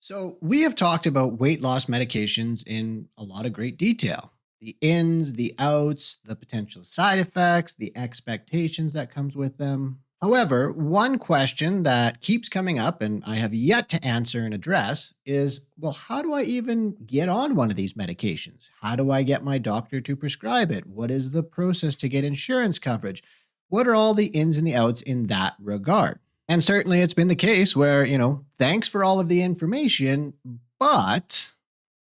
So, we have talked about weight loss medications in a lot of great detail. The ins, the outs, the potential side effects, the expectations that comes with them. However, one question that keeps coming up and I have yet to answer and address is, well, how do I even get on one of these medications? How do I get my doctor to prescribe it? What is the process to get insurance coverage? What are all the ins and the outs in that regard? And certainly it's been the case where, thanks for all of the information, but,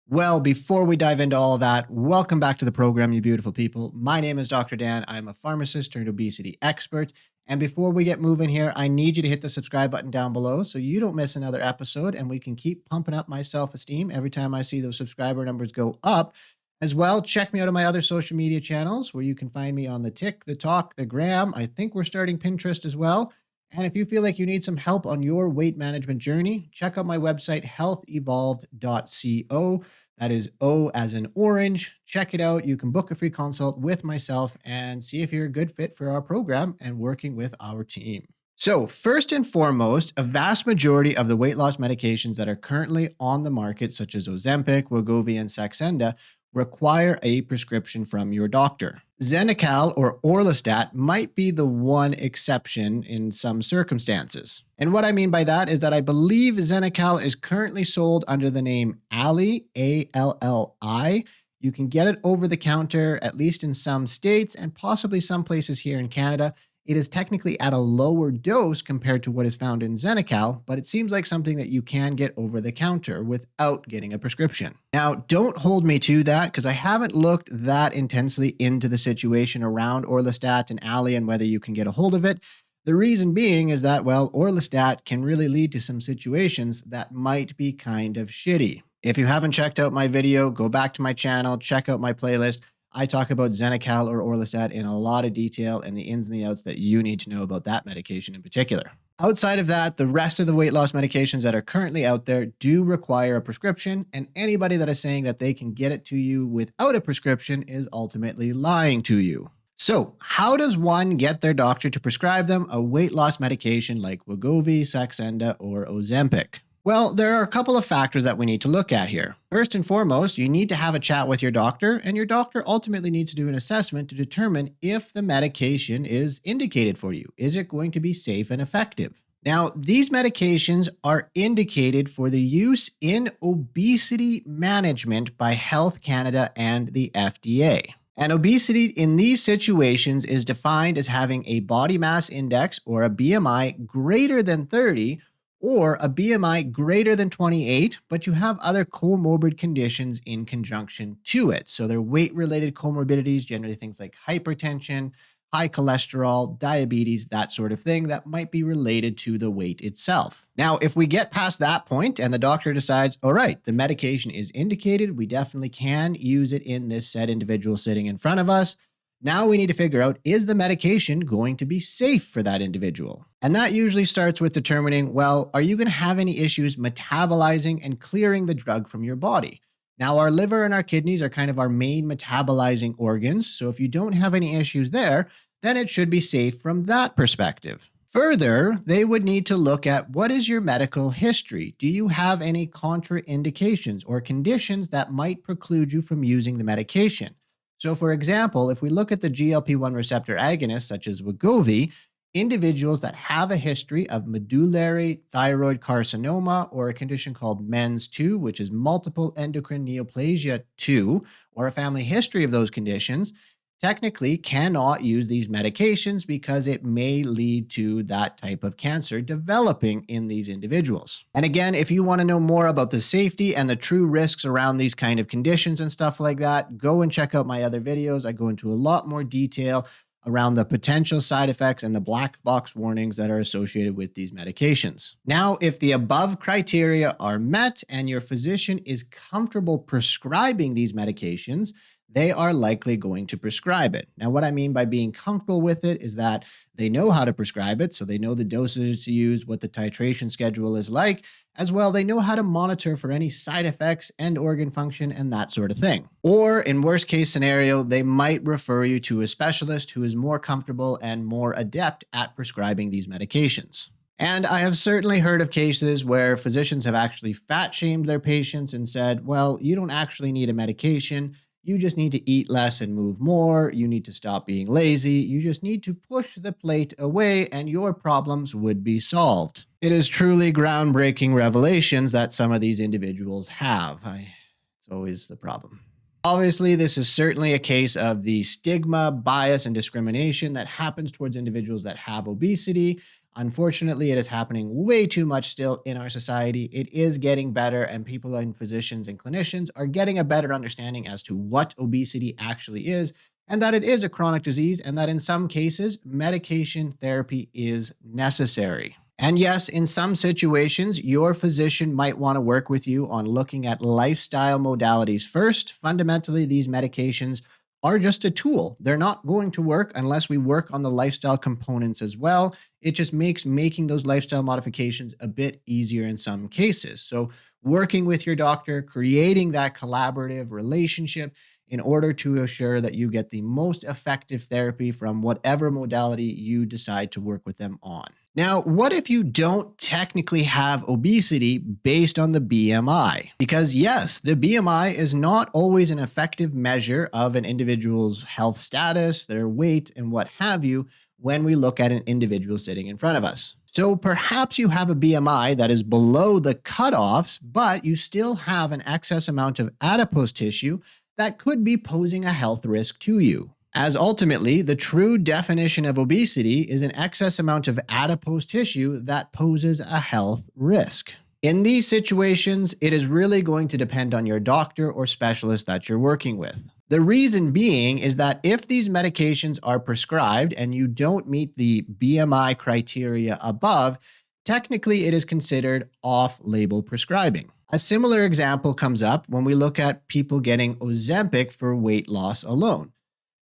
well, before we dive into all of that, welcome back to the program, you beautiful people. My name is Dr. Dan. I'm a pharmacist turned obesity expert. And before we get moving here, I need you to hit the subscribe button down below so you don't miss another episode and we can keep pumping up my self esteem every time I see those subscriber numbers go up. As well, check me out on my other social media channels where you can find me on the Tik, the Talk, the Gram. I think we're starting Pinterest as well. And if you feel like you need some help on your weight management journey, check out my website, healthevolved.co. That is O as in orange. Check it out. You can book a free consult with myself and see if you're a good fit for our program and working with our team. So, first and foremost, a vast majority of the weight loss medications that are currently on the market, such as Ozempic, Wegovy, and Saxenda, require a prescription from your doctor. Xenical or Orlistat might be the one exception in some circumstances. And what I mean by that is that I believe Xenical is currently sold under the name Alli, A-L-L-I. You can get it over the counter, at least in some states and possibly some places here in Canada. It is technically at a lower dose compared to what is found in Xenical, but it seems like something that you can get over the counter without getting a prescription. Now, don't hold me to that because I haven't looked that intensely into the situation around Orlistat and Alli and whether you can get a hold of it. The reason being is that, well, Orlistat can really lead to some situations that might be kind of shitty. If you haven't checked out my video, go back to my channel, check out my playlist. I talk about Xenical or Orlistat in a lot of detail and the ins and the outs that you need to know about that medication in particular. Outside of that, the rest of the weight loss medications that are currently out there do require a prescription, and anybody that is saying that they can get it to you without a prescription is ultimately lying to you. So, how does one get their doctor to prescribe them a weight loss medication like Wegovy, Saxenda, or Ozempic? Well, there are a couple of factors that we need to look at here. First and foremost, you need to have a chat with your doctor, and your doctor ultimately needs to do an assessment to determine if the medication is indicated for you. Is it going to be safe and effective? Now, these medications are indicated for the use in obesity management by Health Canada and the FDA. And obesity in these situations is defined as having a body mass index or a BMI greater than 30 or a BMI greater than 28, but you have other comorbid conditions in conjunction to it. So they're weight-related comorbidities, generally things like hypertension, high cholesterol, diabetes, that sort of thing that might be related to the weight itself. Now, if we get past that point and the doctor decides, all right, the medication is indicated, we definitely can use it in this said individual sitting in front of us. Now we need to figure out, is the medication going to be safe for that individual? And that usually starts with determining, well, are you going to have any issues metabolizing and clearing the drug from your body? Now, our liver and our kidneys are kind of our main metabolizing organs. So if you don't have any issues there, then it should be safe from that perspective. Further, they would need to look at what is your medical history? Do you have any contraindications or conditions that might preclude you from using the medication? So, for example, if we look at the GLP-1 receptor agonists, such as Wegovy, individuals that have a history of medullary thyroid carcinoma or a condition called MENS2, which is multiple endocrine neoplasia 2, or a family history of those conditions, technically cannot use these medications because it may lead to that type of cancer developing in these individuals. And again, if you want to know more about the safety and the true risks around these kind of conditions and stuff like that, go and check out my other videos. I go into a lot more detail around the potential side effects and the black box warnings that are associated with these medications. Now, if the above criteria are met and your physician is comfortable prescribing these medications, they are likely going to prescribe it. Now, what I mean by being comfortable with it is that they know how to prescribe it, so they know the doses to use, what the titration schedule is like. As well, they know how to monitor for any side effects and organ function and that sort of thing. Or in worst case scenario, they might refer you to a specialist who is more comfortable and more adept at prescribing these medications. And I have certainly heard of cases where physicians have actually fat shamed their patients and said, well, you don't actually need a medication. You just need to eat less and move more. You need to stop being lazy. You just need to push the plate away and your problems would be solved. It is truly groundbreaking revelations that some of these individuals have. It's always the problem. Obviously, this is certainly a case of the stigma, bias, and discrimination that happens towards individuals that have obesity. Unfortunately, it is happening way too much still in our society. It is getting better, and people and physicians and clinicians are getting a better understanding as to what obesity actually is, and that it is a chronic disease, and that in some cases, medication therapy is necessary. And yes, in some situations, your physician might want to work with you on looking at lifestyle modalities first. Fundamentally, these medications are just a tool. They're not going to work unless we work on the lifestyle components as well. It just makes making those lifestyle modifications a bit easier in some cases. So, working with your doctor, creating that collaborative relationship in order to assure that you get the most effective therapy from whatever modality you decide to work with them on. Now, what if you don't technically have obesity based on the BMI? Because yes, the BMI is not always an effective measure of an individual's health status, their weight, and what have you when we look at an individual sitting in front of us. So perhaps you have a BMI that is below the cutoffs, but you still have an excess amount of adipose tissue that could be posing a health risk to you. As ultimately, the true definition of obesity is an excess amount of adipose tissue that poses a health risk. In these situations, it is really going to depend on your doctor or specialist that you're working with. The reason being is that if these medications are prescribed and you don't meet the BMI criteria above, technically it is considered off-label prescribing. A similar example comes up when we look at people getting Ozempic for weight loss alone.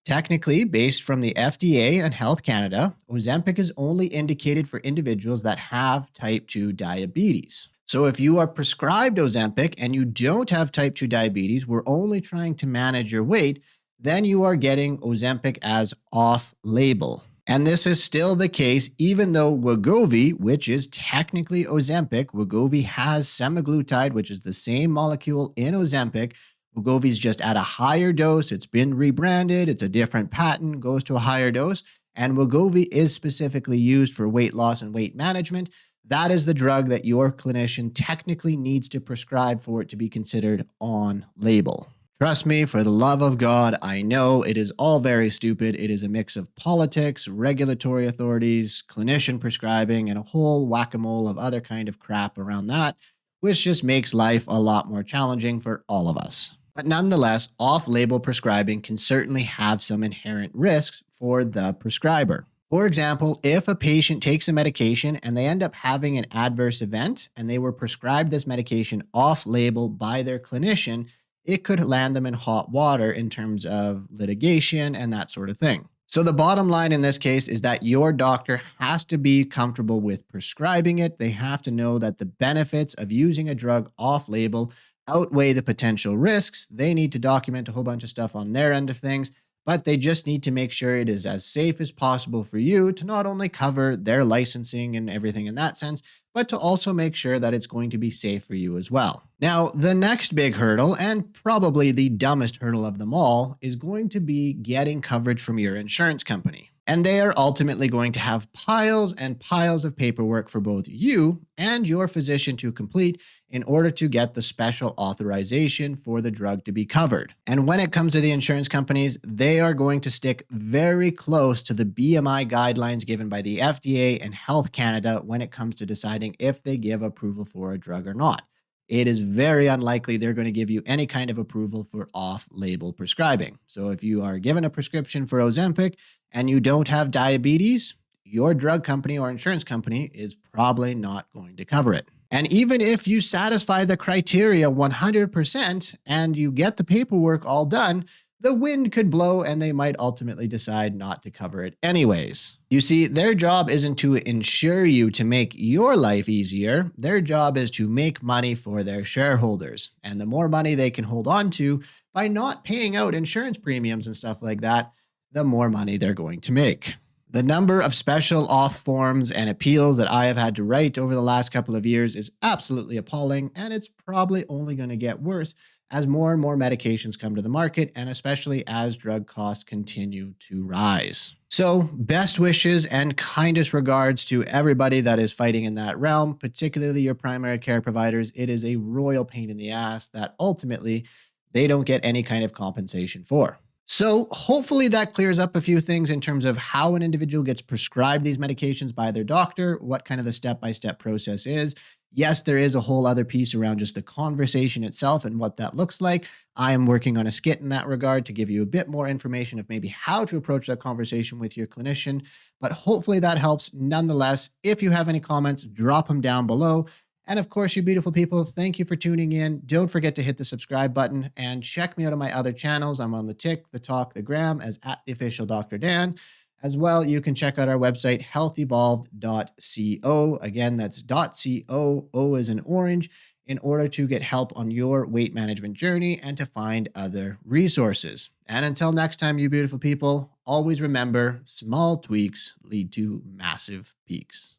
Technically, based from the FDA and Health Canada, Ozempic is only indicated for individuals that have type 2 diabetes. So if you are prescribed Ozempic and you don't have type 2 diabetes, we're only trying to manage your weight, then you are getting Ozempic as off-label. And this is still the case even though Wegovy, which is technically Ozempic, Wegovy has semaglutide, which is the same molecule in Ozempic. Wegovy is just at a higher dose. It's been rebranded. It's a different patent, goes to a higher dose. And Wegovy is specifically used for weight loss and weight management. That is the drug that your clinician technically needs to prescribe for it to be considered on label. Trust me, for the love of God, I know it is all very stupid. It is a mix of politics, regulatory authorities, clinician prescribing, and a whole whack-a-mole of other kind of crap around that, which just makes life a lot more challenging for all of us. But nonetheless, off-label prescribing can certainly have some inherent risks for the prescriber. For example, if a patient takes a medication and they end up having an adverse event and they were prescribed this medication off-label by their clinician, it could land them in hot water in terms of litigation and that sort of thing. So the bottom line in this case is that your doctor has to be comfortable with prescribing it. They have to know that the benefits of using a drug off-label outweigh the potential risks. They need to document a whole bunch of stuff on their end of things, but they just need to make sure it is as safe as possible for you to not only cover their licensing and everything in that sense, but to also make sure that it's going to be safe for you as well. Now, the next big hurdle, and probably the dumbest hurdle of them all, is going to be getting coverage from your insurance company. And they are ultimately going to have piles and piles of paperwork for both you and your physician to complete in order to get the special authorization for the drug to be covered. And when it comes to the insurance companies, they are going to stick very close to the BMI guidelines given by the FDA and Health Canada when it comes to deciding if they give approval for a drug or not. It is very unlikely they're going to give you any kind of approval for off-label prescribing. So if you are given a prescription for Ozempic and you don't have diabetes, your drug company or insurance company is probably not going to cover it. And even if you satisfy the criteria 100% and you get the paperwork all done, the wind could blow and they might ultimately decide not to cover it anyways. You see, their job isn't to insure you to make your life easier. Their job is to make money for their shareholders. And the more money they can hold on to by not paying out insurance premiums and stuff like that, the more money they're going to make. The number of special auth forms and appeals that I have had to write over the last couple of years is absolutely appalling, and it's probably only going to get worse as more and more medications come to the market, and especially as drug costs continue to rise. So, best wishes and kindest regards to everybody that is fighting in that realm, particularly your primary care providers. It is a royal pain in the ass that ultimately they don't get any kind of compensation for. So, hopefully, that clears up a few things in terms of how an individual gets prescribed these medications by their doctor, what kind of the step by step process is. Yes, there is a whole other piece around just the conversation itself and what that looks like. I am working on a skit in that regard to give you a bit more information of maybe how to approach that conversation with your clinician. But hopefully, that helps nonetheless. If you have any comments, drop them down below. And of course, you beautiful people, thank you for tuning in. Don't forget to hit the subscribe button and check me out on my other channels. I'm on the Tick, the Talk, the Gram as at the official Dr. Dan. As well, you can check out our website, healthevolved.co. Again, that's .co, O is in orange, in order to get help on your weight management journey and to find other resources. And until next time, you beautiful people, always remember small tweaks lead to massive peaks.